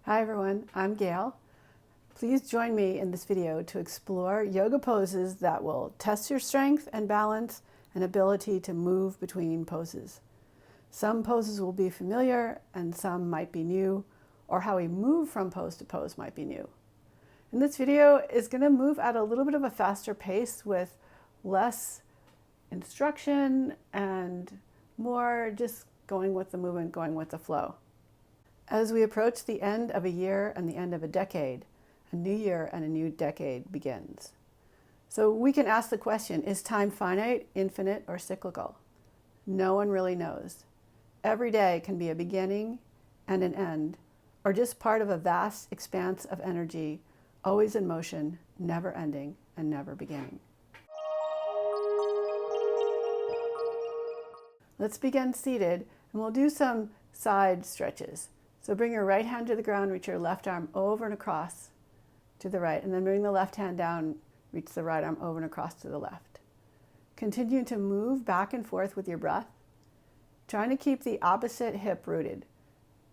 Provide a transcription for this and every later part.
Hi everyone, I'm Gayle. Please join me in this video to explore yoga poses that will test your strength and balance and ability to move between poses. Some poses will be familiar and some might be new, or how we move from pose to pose might be new. And this video is going to move at a little bit of a faster pace with less instruction and more just going with the movement, going with the flow. As we approach the end of a year and the end of a decade, a new year and a new decade begins. So we can ask the question, is time finite, infinite, or cyclical? No one really knows. Every day can be a beginning and an end, or just part of a vast expanse of energy, always in motion, never ending, and never beginning. Let's begin seated, and we'll do some side stretches. So bring your right hand to the ground, reach your left arm over and across to the right, and then bring the left hand down, reach the right arm over and across to the left. Continue to move back and forth with your breath, trying to keep the opposite hip rooted.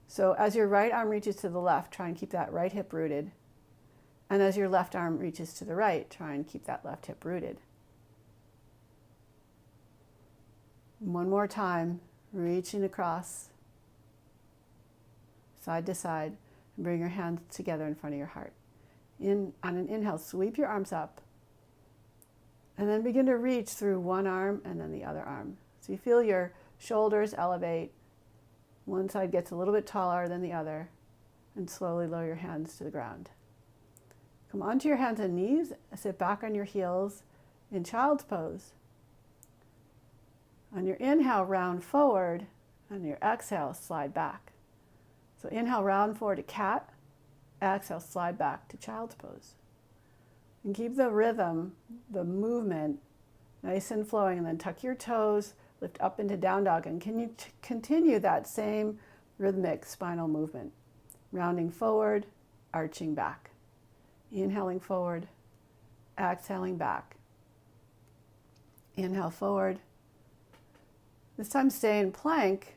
So as your right arm reaches to the left, try and keep that right hip rooted. And as your left arm reaches to the right, try and keep that left hip rooted. One more time, reaching across, side to side, and bring your hands together in front of your heart. On an inhale, sweep your arms up, and then begin to reach through one arm and then the other arm. So you feel your shoulders elevate, one side gets a little bit taller than the other, and slowly lower your hands to the ground. Come onto your hands and knees, sit back on your heels in child's pose. On your inhale, round forward, and your exhale, slide back. So inhale, round forward to cat, exhale, slide back to child's pose. And keep the rhythm, the movement, nice and flowing, and then tuck your toes, lift up into down dog, and can you continue that same rhythmic spinal movement. Rounding forward, arching back. Inhaling forward, exhaling back. Inhale forward. This time stay in plank,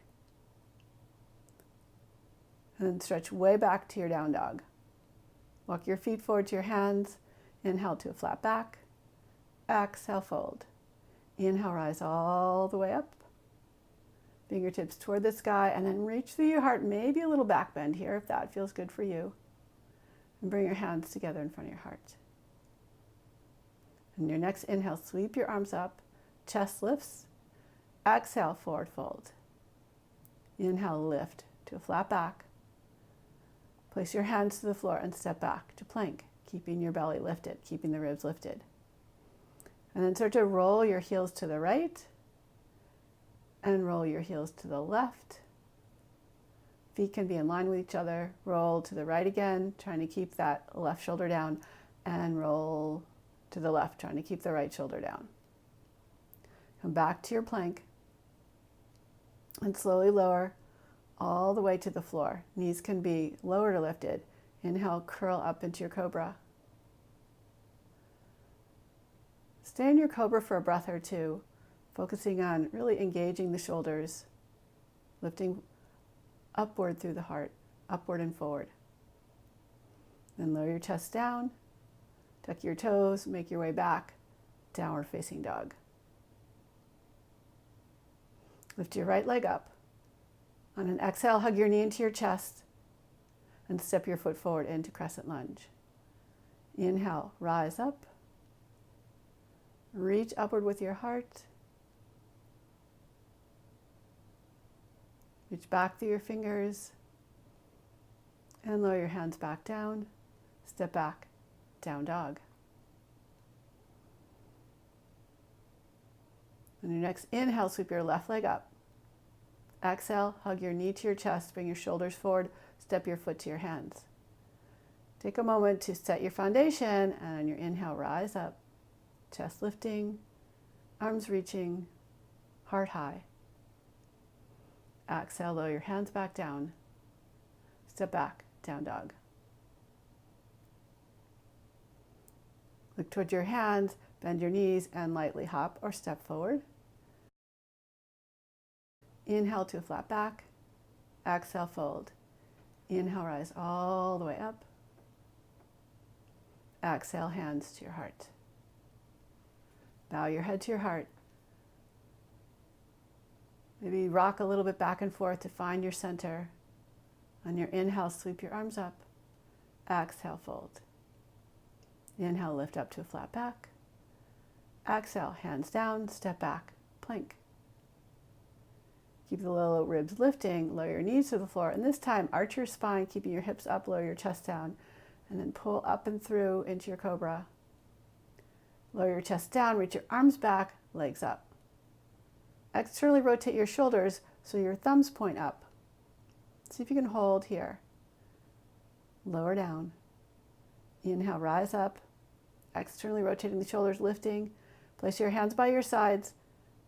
and then stretch way back to your down dog. Walk your feet forward to your hands. Inhale to a flat back. Exhale, fold. Inhale, rise all the way up. Fingertips toward the sky, and then reach through your heart. Maybe a little back bend here if that feels good for you. And bring your hands together in front of your heart. And your next inhale, sweep your arms up. Chest lifts. Exhale, forward fold. Inhale, lift to a flat back. Place your hands to the floor and step back to plank, keeping your belly lifted, keeping the ribs lifted. And then start to roll your heels to the right and roll your heels to the left. Feet can be in line with each other. Roll to the right again, trying to keep that left shoulder down, and roll to the left, trying to keep the right shoulder down. Come back to your plank and slowly lower all the way to the floor. Knees can be lowered or lifted. Inhale, curl up into your Cobra. Stay in your Cobra for a breath or two, focusing on really engaging the shoulders, lifting upward through the heart, upward and forward. Then lower your chest down, tuck your toes, make your way back, downward facing dog. Lift your right leg up. On an exhale, hug your knee into your chest and step your foot forward into crescent lunge. Inhale, rise up. Reach upward with your heart. Reach back through your fingers and lower your hands back down. Step back, down dog. On your next inhale, sweep your left leg up. Exhale, hug your knee to your chest, bring your shoulders forward, step your foot to your hands. Take a moment to set your foundation, and on your inhale, rise up, chest lifting, arms reaching, heart high. Exhale, lower your hands back down, step back, down dog. Look toward your hands, bend your knees, and lightly hop or step forward. Inhale to a flat back. Exhale, fold. Inhale, rise all the way up. Exhale, hands to your heart. Bow your head to your heart. Maybe rock a little bit back and forth to find your center. On your inhale, sweep your arms up. Exhale, fold. Inhale, lift up to a flat back. Exhale, hands down, step back, plank. Keep the lower ribs lifting, lower your knees to the floor, and this time arch your spine, keeping your hips up, lower your chest down, and then pull up and through into your Cobra. Lower your chest down, reach your arms back, legs up. Externally rotate your shoulders so your thumbs point up. See if you can hold here. Lower down. Inhale, rise up. Externally rotating the shoulders, lifting. Place your hands by your sides.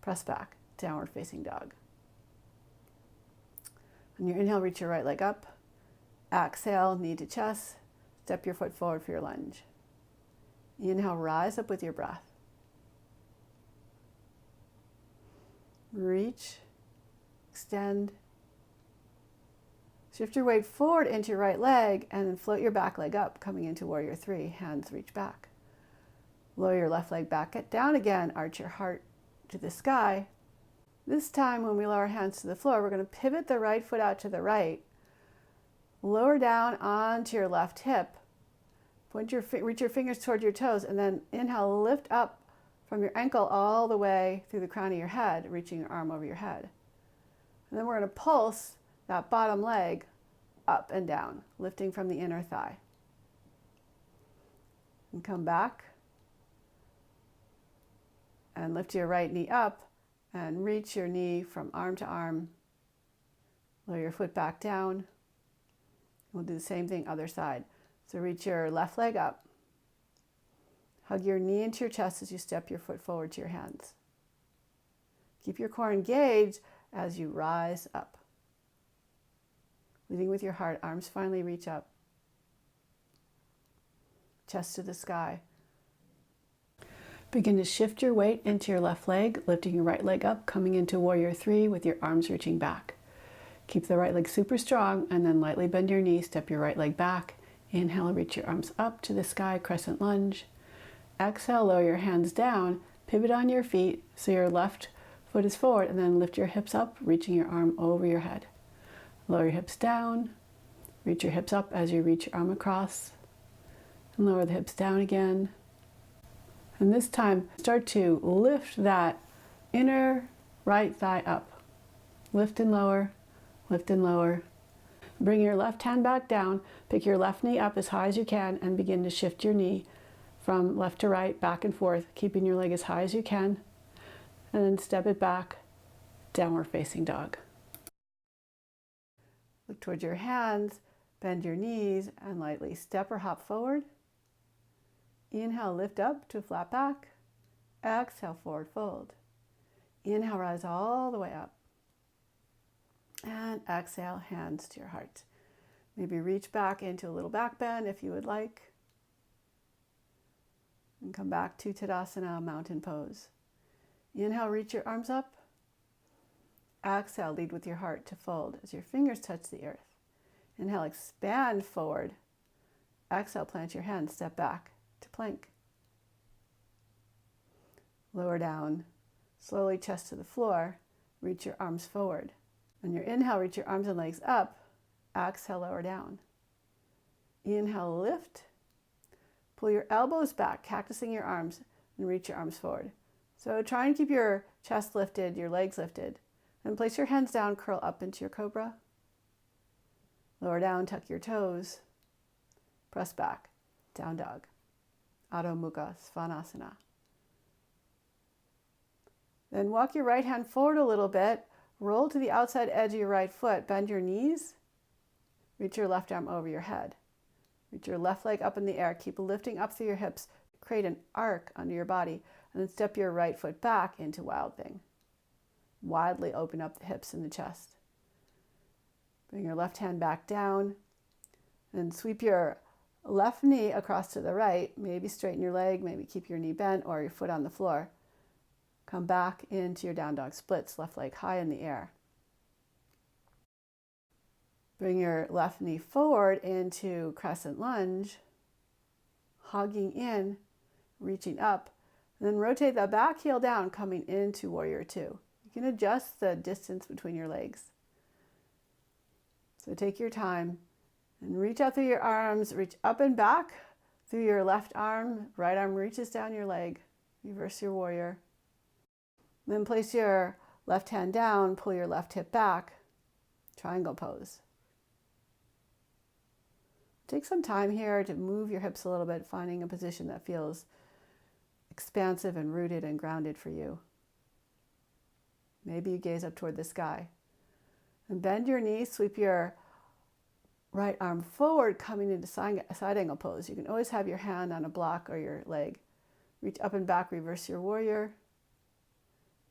Press back, downward facing dog. On your inhale, reach your right leg up. Exhale, knee to chest. Step your foot forward for your lunge. Inhale, rise up with your breath. Reach, extend. Shift your weight forward into your right leg and then float your back leg up, coming into Warrior Three. Hands reach back. Lower your left leg back down again. Arch your heart to the sky. This time when we lower our hands to the floor, we're going to pivot the right foot out to the right. Lower down onto your left hip. Reach your fingers toward your toes, and then inhale, lift up from your ankle all the way through the crown of your head, reaching your arm over your head. And then we're going to pulse that bottom leg up and down, lifting from the inner thigh. And come back and lift your right knee up and reach your knee from arm to arm. Lower your foot back down. We'll do the same thing other side. So reach your left leg up. Hug your knee into your chest as you step your foot forward to your hands. Keep your core engaged as you rise up. Leading with your heart, arms finally reach up. Chest to the sky. Begin to shift your weight into your left leg, lifting your right leg up, coming into Warrior Three with your arms reaching back. Keep the right leg super strong and then lightly bend your knee, step your right leg back. Inhale, reach your arms up to the sky, crescent lunge. Exhale, lower your hands down, pivot on your feet so your left foot is forward, and then lift your hips up, reaching your arm over your head. Lower your hips down, reach your hips up as you reach your arm across, and lower the hips down again. And this time, start to lift that inner right thigh up. Lift and lower, lift and lower. Bring your left hand back down, pick your left knee up as high as you can, and begin to shift your knee from left to right, back and forth, keeping your leg as high as you can. And then step it back, downward facing dog. Look towards your hands, bend your knees, and lightly step or hop forward. Inhale, lift up to a flat back. Exhale, forward fold. Inhale, rise all the way up. And exhale, hands to your heart. Maybe reach back into a little back bend if you would like. And come back to Utkatasana, mountain pose. Inhale, reach your arms up. Exhale, lead with your heart to fold as your fingers touch the earth. Inhale, expand forward. Exhale, plant your hands, step back to plank. Lower down, slowly chest to the floor, reach your arms forward. On your inhale, reach your arms and legs up. Exhale, lower down. Inhale, lift. Pull your elbows back, cactusing your arms, and reach your arms forward. So try and keep your chest lifted, your legs lifted. And place your hands down, curl up into your Cobra. Lower down, tuck your toes. Press back, down dog. Adho Mukha Svanasana. Then walk your right hand forward a little bit. Roll to the outside edge of your right foot. Bend your knees. Reach your left arm over your head. Reach your left leg up in the air. Keep lifting up through your hips. Create an arc under your body. And then step your right foot back into Wild Thing. Widely open up the hips and the chest. Bring your left hand back down. And sweep your left knee across to the right. Maybe straighten your leg. Maybe keep your knee bent or your foot on the floor. Come back into your down dog splits, left leg high in the air. Bring your left knee forward into crescent lunge, hugging in, reaching up, and then rotate the back heel down, coming into warrior two. You can adjust the distance between your legs. So take your time and reach out through your arms, reach up and back through your left arm, right arm reaches down your leg, reverse your warrior. Then place your left hand down, pull your left hip back, triangle pose. Take some time here to move your hips a little bit, finding a position that feels expansive and rooted and grounded for you. Maybe you gaze up toward the sky. And bend your knees, sweep your right arm forward, coming into side angle pose. You can always have your hand on a block or your leg. Reach up and back, reverse your warrior.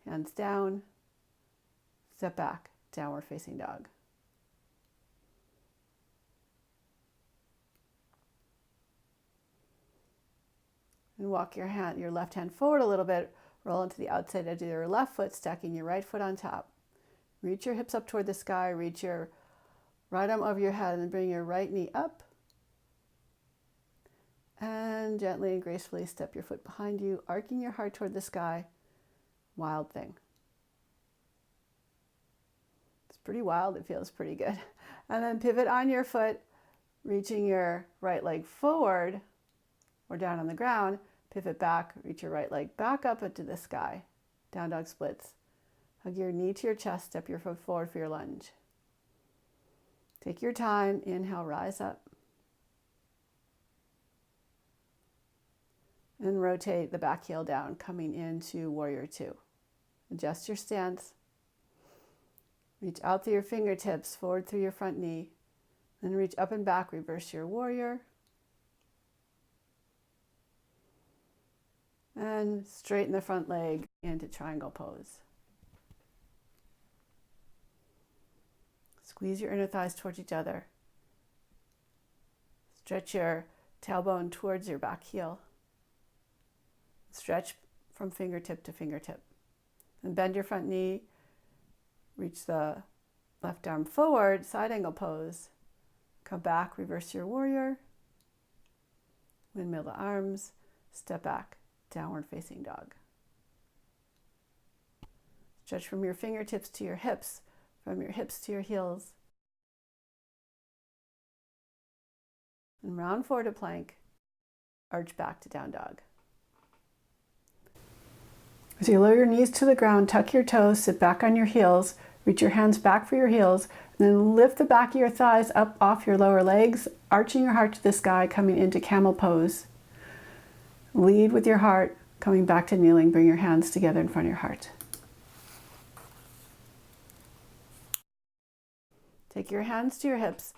Hands down. Step back, downward facing dog. And walk your left hand forward a little bit, roll into the outside edge of your left foot, stacking your right foot on top. Reach your hips up toward the sky, reach your right arm over your head, and then bring your right knee up. And gently and gracefully step your foot behind you, arcing your heart toward the sky. Wild thing. It's pretty wild, it feels pretty good. And then pivot on your foot, reaching your right leg forward or down on the ground. Pivot back, reach your right leg back up into the sky. Down dog splits. Hug your knee to your chest, step your foot forward for your lunge. Take your time, inhale, rise up. And rotate the back heel down, coming into warrior two. Adjust your stance. Reach out through your fingertips, forward through your front knee. Then reach up and back, reverse your warrior. And straighten the front leg into triangle pose. Squeeze your inner thighs towards each other. Stretch your tailbone towards your back heel. Stretch from fingertip to fingertip. And bend your front knee. Reach the left arm forward, side angle pose. Come back, reverse your warrior. Windmill the arms, step back, downward facing dog. Stretch from your fingertips to your hips, from your hips to your heels. And round forward to plank, arch back to down dog. As you lower your knees to the ground, tuck your toes, sit back on your heels, reach your hands back for your heels, and then lift the back of your thighs up off your lower legs, arching your heart to the sky, coming into camel pose. Lead with your heart, coming back to kneeling. Bring your hands together in front of your heart. Take your hands to your hips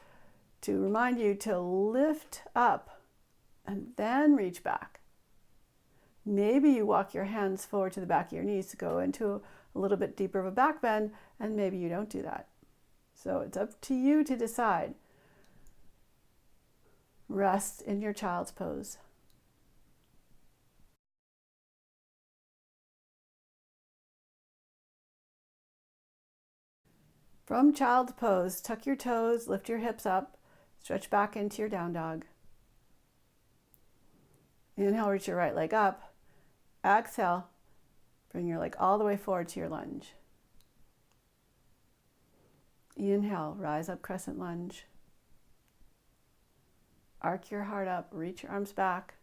to remind you to lift up and then reach back. Maybe you walk your hands forward to the back of your knees to go into a little bit deeper of a back bend, and maybe you don't do that. So it's up to you to decide. Rest in your child's pose. From child's pose, tuck your toes, lift your hips up, stretch back into your down dog. Inhale, reach your right leg up. Exhale, bring your leg all the way forward to your lunge. Inhale, rise up, crescent lunge. Arc your heart up, reach your arms back.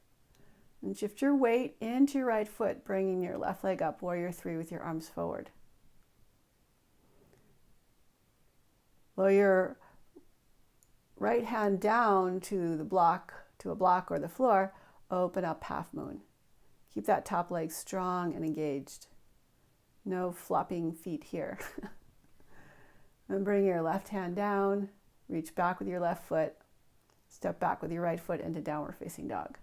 And shift your weight into your right foot, bringing your left leg up, warrior three with your arms forward. Lower your right hand down to a block or the floor, open up half moon. Keep that top leg strong and engaged. No flopping feet here. And bring your left hand down, reach back with your left foot, step back with your right foot into downward facing dog.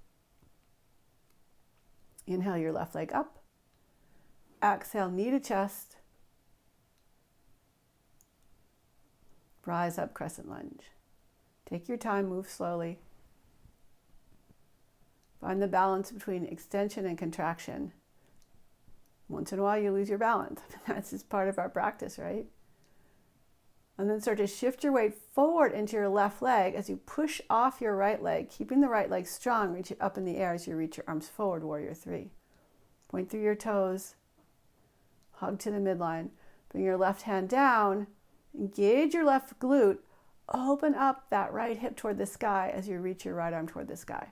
Inhale your left leg up. Exhale, knee to chest. Rise up, crescent lunge. Take your time, move slowly. Find the balance between extension and contraction. Once in a while you lose your balance. That's just part of our practice, right? And then start to shift your weight forward into your left leg as you push off your right leg, keeping the right leg strong. Reach it up in the air as you reach your arms forward, warrior three. Point through your toes, hug to the midline. Bring your left hand down, engage your left glute, open up that right hip toward the sky as you reach your right arm toward the sky.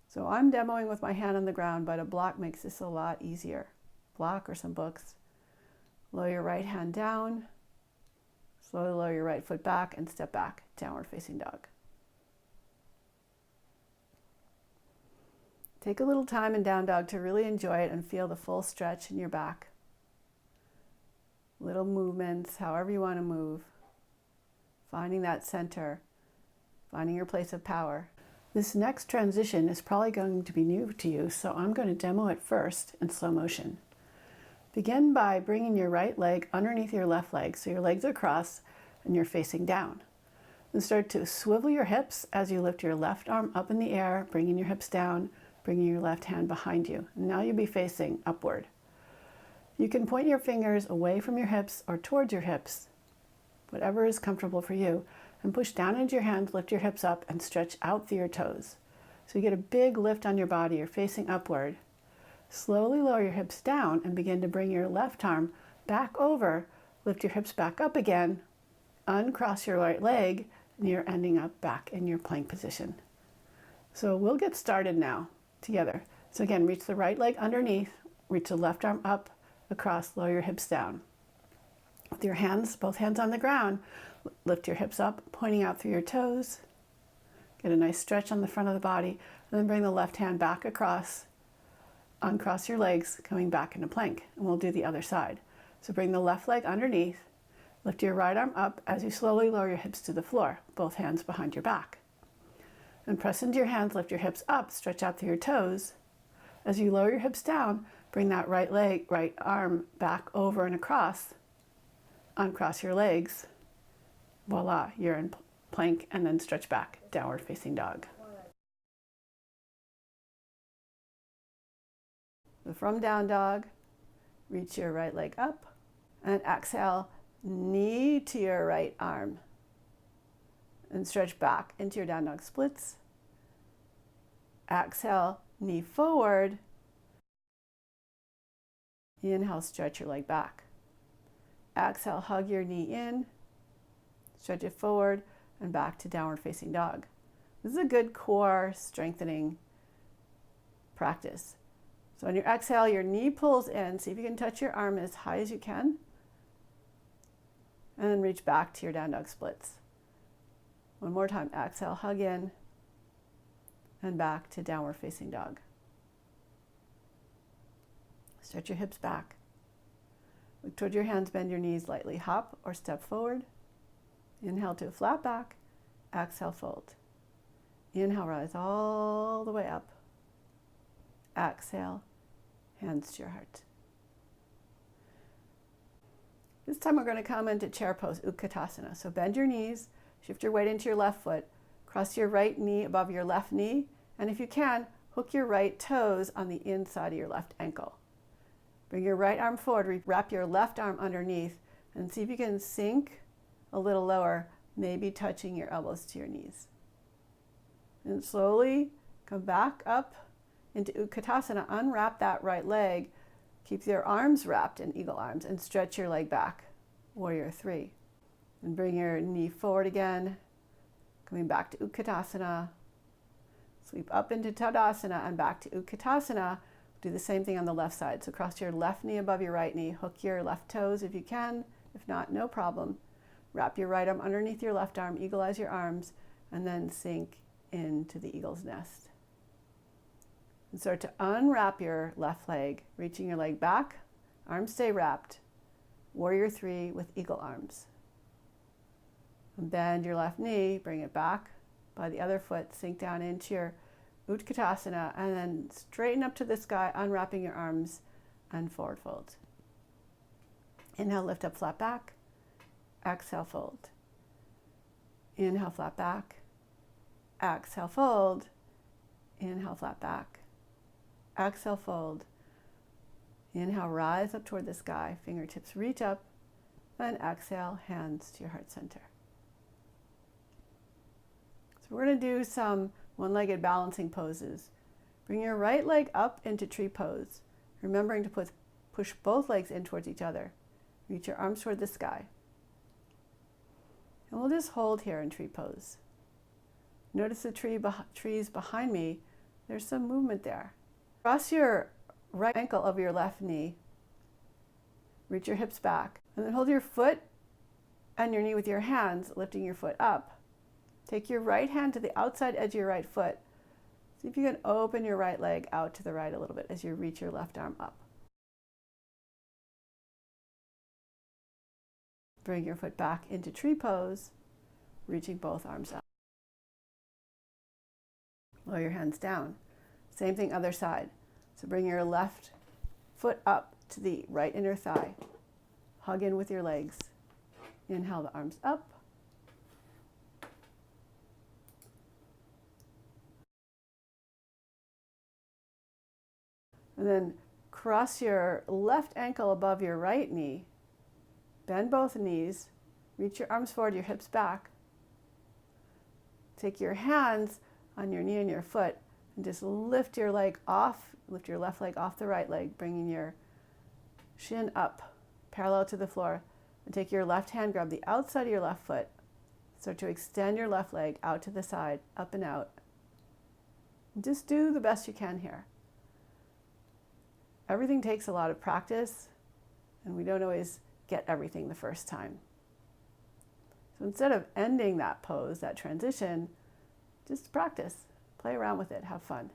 So I'm demoing with my hand on the ground, but a block makes this a lot easier. Block or some books. Lower your right hand down, slowly lower your right foot back and step back, downward facing dog. Take a little time in down dog to really enjoy it and feel the full stretch in your back. Little movements, however you want to move. Finding that center, finding your place of power. This next transition is probably going to be new to you, so I'm going to demo it first in slow motion. Begin by bringing your right leg underneath your left leg so your legs are crossed and you're facing down. Then start to swivel your hips as you lift your left arm up in the air, bringing your hips down, bringing your left hand behind you. And now you'll be facing upward. You can point your fingers away from your hips or towards your hips, whatever is comfortable for you, and push down into your hands, lift your hips up and stretch out through your toes. So you get a big lift on your body, you're facing upward. Slowly lower your hips down and begin to bring your left arm back over, lift your hips back up again, uncross your right leg, and you're ending up back in your plank position. So we'll get started now together. So again, reach the right leg underneath, reach the left arm up, across, lower your hips down. With your hands, both hands on the ground, lift your hips up, pointing out through your toes. Get a nice stretch on the front of the body, and then bring the left hand back across, uncross your legs, coming back into plank, and we'll do the other side. So bring the left leg underneath, lift your right arm up as you slowly lower your hips to the floor, both hands behind your back. And press into your hands, lift your hips up, stretch out through your toes. As you lower your hips down, bring that right arm back over and across, uncross your legs. Voila, you're in plank, and then stretch back, downward facing dog. So from down dog, reach your right leg up and exhale, knee to your right arm and stretch back into your down dog splits. Exhale, knee forward. Inhale, stretch your leg back. Exhale, hug your knee in, stretch it forward and back to downward facing dog. This is a good core strengthening practice. So on your exhale, your knee pulls in. See if you can touch your arm as high as you can. And then reach back to your down dog splits. One more time. Exhale, hug in. And back to downward facing dog. Stretch your hips back. Look toward your hands, bend your knees lightly. Hop or step forward. Inhale to a flat back. Exhale, fold. Inhale, rise all the way up. Exhale, hands to your heart. This time we're going to come into chair pose, Utkatasana. So bend your knees, shift your weight into your left foot, cross your right knee above your left knee, and if you can, hook your right toes on the inside of your left ankle. Bring your right arm forward, wrap your left arm underneath, and see if you can sink a little lower, maybe touching your elbows to your knees. And slowly come back up into Utkatasana. Unwrap that right leg. Keep your arms wrapped in eagle arms and stretch your leg back, warrior three. And bring your knee forward again, coming back to Utkatasana. Sweep up into Tadasana and back to Utkatasana. Do the same thing on the left side. So cross your left knee above your right knee. Hook your left toes if you can. If not, no problem. Wrap your right arm underneath your left arm. Eagle-eyes your arms. And then sink into the eagle's nest. And start to unwrap your left leg, reaching your leg back. Arms stay wrapped. Warrior three with eagle arms. And bend your left knee. Bring it back by the other foot. Sink down into your Utkatasana, and then straighten up to the sky, unwrapping your arms and forward fold. Inhale, lift up, flat back. Exhale, fold. Inhale, flat back. Exhale, fold. Inhale, flat back. Exhale, fold. Inhale, rise up toward the sky. Fingertips reach up, And exhale, hands to your heart center. So we're going to do some one-legged balancing poses. Bring your right leg up into tree pose, remembering to push both legs in towards each other. Reach your arms toward the sky. And we'll just hold here in tree pose. Notice the trees behind me. There's some movement there. Cross your right ankle over your left knee. Reach your hips back. And then hold your foot and your knee with your hands, lifting your foot up. Take your right hand to the outside edge of your right foot. See if you can open your right leg out to the right a little bit as you reach your left arm up. Bring your foot back into tree pose, reaching both arms up. Lower your hands down. Same thing other side. So bring your left foot up to the right inner thigh. Hug in with your legs. Inhale the arms up. And then cross your left ankle above your right knee. Bend both knees. Reach your arms forward, your hips back. Take your hands on your knee and your foot and just lift your leg off, lift your left leg off the right leg, bringing your shin up, parallel to the floor. And take your left hand, grab the outside of your left foot. Start to extend your left leg out to the side, up and out. And just do the best you can here. Everything takes a lot of practice, and we don't always get everything the first time. So instead of ending that pose, that transition, just practice, play around with it, have fun.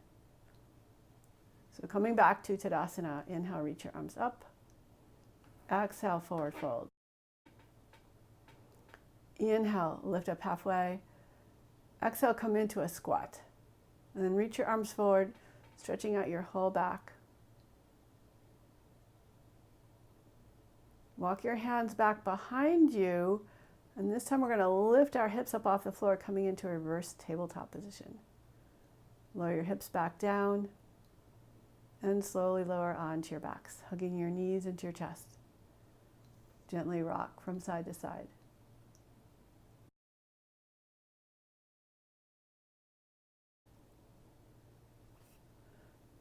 So coming back to Utkatasana, inhale, reach your arms up. Exhale, forward fold. Inhale, lift up halfway. Exhale, come into a squat. And then reach your arms forward, stretching out your whole back. Walk your hands back behind you, and this time we're going to lift our hips up off the floor, coming into a reverse tabletop position. Lower your hips back down, and slowly lower onto your backs, hugging your knees into your chest. Gently rock from side to side.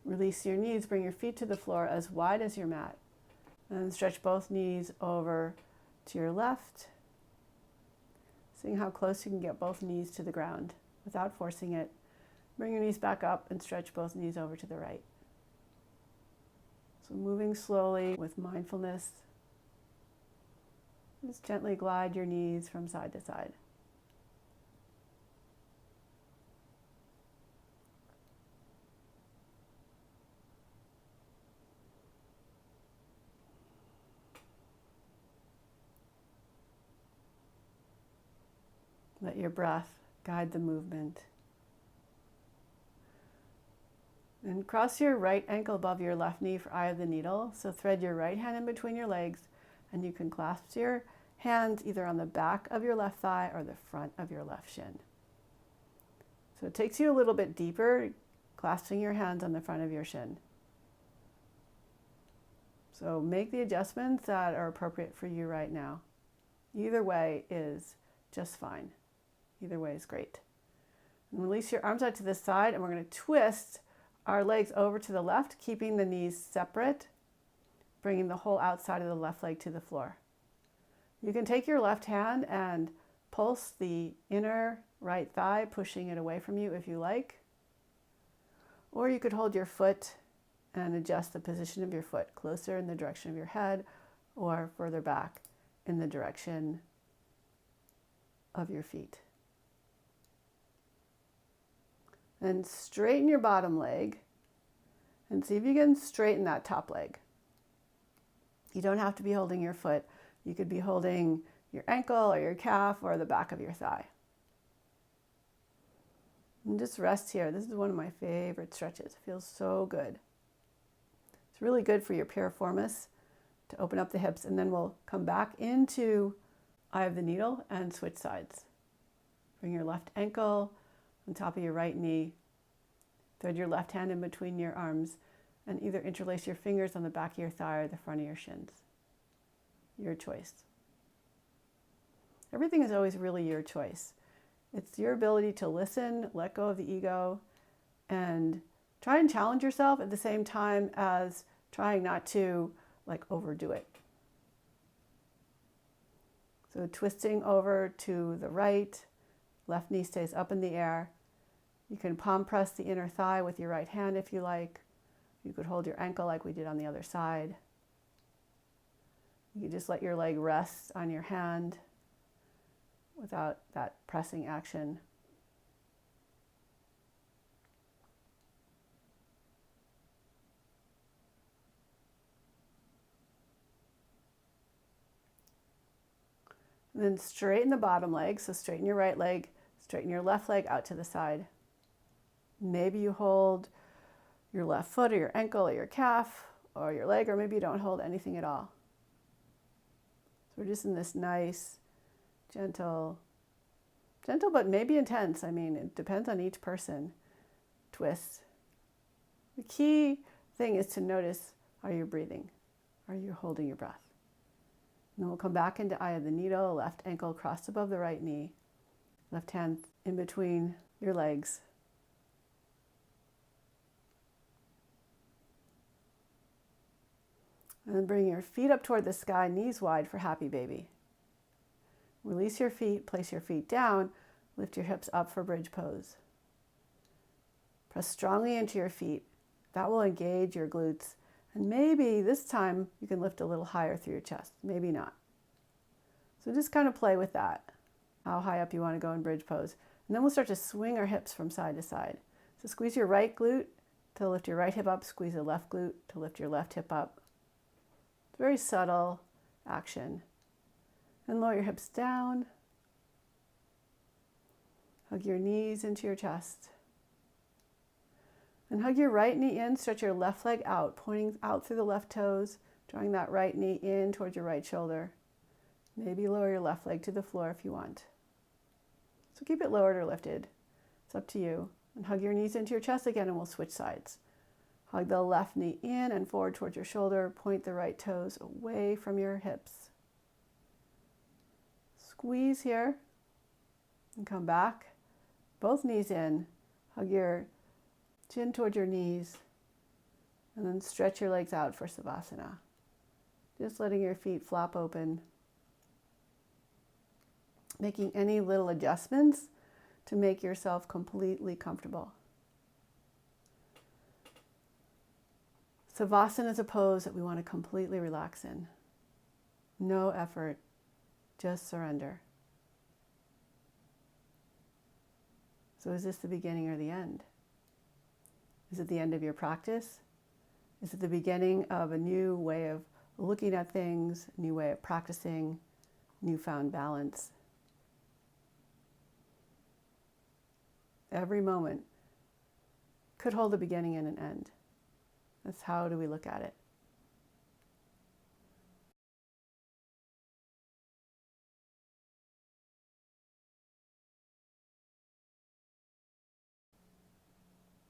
Release your knees, bring your feet to the floor as wide as your mat. And stretch both knees over to your left, seeing how close you can get both knees to the ground without forcing it. Bring your knees back up and stretch both knees over to the right. So moving slowly with mindfulness, just gently glide your knees from side to side. Let your breath guide the movement. And cross your right ankle above your left knee for eye of the needle. So thread your right hand in between your legs, and you can clasp your hands either on the back of your left thigh or the front of your left shin. So it takes you a little bit deeper, clasping your hands on the front of your shin. So make the adjustments that are appropriate for you right now. Either way is just fine. Either way is great. And release your arms out to the side, and we're going to twist our legs over to the left, keeping the knees separate, bringing the whole outside of the left leg to the floor. You can take your left hand and pulse the inner right thigh, pushing it away from you if you like. Or you could hold your foot and adjust the position of your foot closer in the direction of your head or further back in the direction of your feet. And straighten your bottom leg and see if you can straighten that top leg. You don't have to be holding your foot. You could be holding your ankle or your calf or the back of your thigh. And just rest here. This is one of my favorite stretches. It feels so good. It's really good for your piriformis to open up the hips, and then we'll come back into eye of the needle and switch sides. Bring your left ankle on top of your right knee. Thread your left hand in between your arms and either interlace your fingers on the back of your thigh or the front of your shins. Your choice. Everything is always really your choice. It's your ability to listen, let go of the ego, and try and challenge yourself at the same time as trying not to overdo it. So twisting over to the right, left knee stays up in the air. You can palm press the inner thigh with your right hand if you like. You could hold your ankle like we did on the other side. You can just let your leg rest on your hand without that pressing action. And then straighten the bottom leg. So straighten your right leg, straighten your left leg out to the side. Maybe you hold your left foot or your ankle or your calf or your leg, or maybe you don't hold anything at all. So we're just in this nice, gentle but maybe intense. I mean, it depends on each person. Twist. The key thing is to notice, are you breathing? Are you holding your breath? And then we'll come back into eye of the needle, left ankle crossed above the right knee, left hand in between your legs. And then bring your feet up toward the sky, knees wide for happy baby. Release your feet, place your feet down, lift your hips up for bridge pose. Press strongly into your feet. That will engage your glutes. And maybe this time you can lift a little higher through your chest, maybe not. So just kind of play with that, how high up you want to go in bridge pose. And then we'll start to swing our hips from side to side. So squeeze your right glute to lift your right hip up, squeeze the left glute to lift your left hip up. It's very subtle action. And lower your hips down. Hug your knees into your chest. And hug your right knee in, stretch your left leg out, pointing out through the left toes, drawing that right knee in towards your right shoulder. Maybe lower your left leg to the floor if you want. So keep it lowered or lifted. It's up to you. And hug your knees into your chest again, and we'll switch sides. Hug the left knee in and forward towards your shoulder. Point the right toes away from your hips. Squeeze here and come back. Both knees in. Hug your chin towards your knees. And then stretch your legs out for Savasana. Just letting your feet flop open. Making any little adjustments to make yourself completely comfortable. Savasana is a pose that we want to completely relax in. No effort, just surrender. So is this the beginning or the end? Is it the end of your practice? Is it the beginning of a new way of looking at things, a new way of practicing, newfound balance? Every moment could hold a beginning and an end. That's how do we look at it.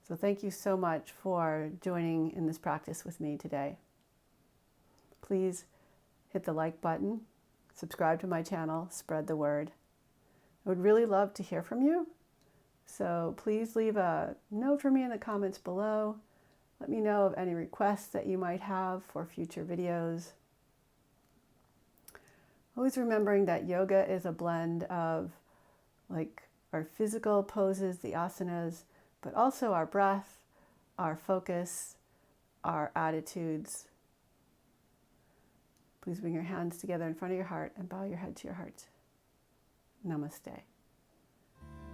So thank you so much for joining in this practice with me today. Please hit the like button, subscribe to my channel, spread the word. I would really love to hear from you. So please leave a note for me in the comments below. Let me know of any requests that you might have for future videos. Always remembering that yoga is a blend of our physical poses, the asanas, but also our breath, our focus, our attitudes. Please bring your hands together in front of your heart and bow your head to your heart. Namaste.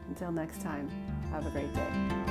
Until next time, have a great day.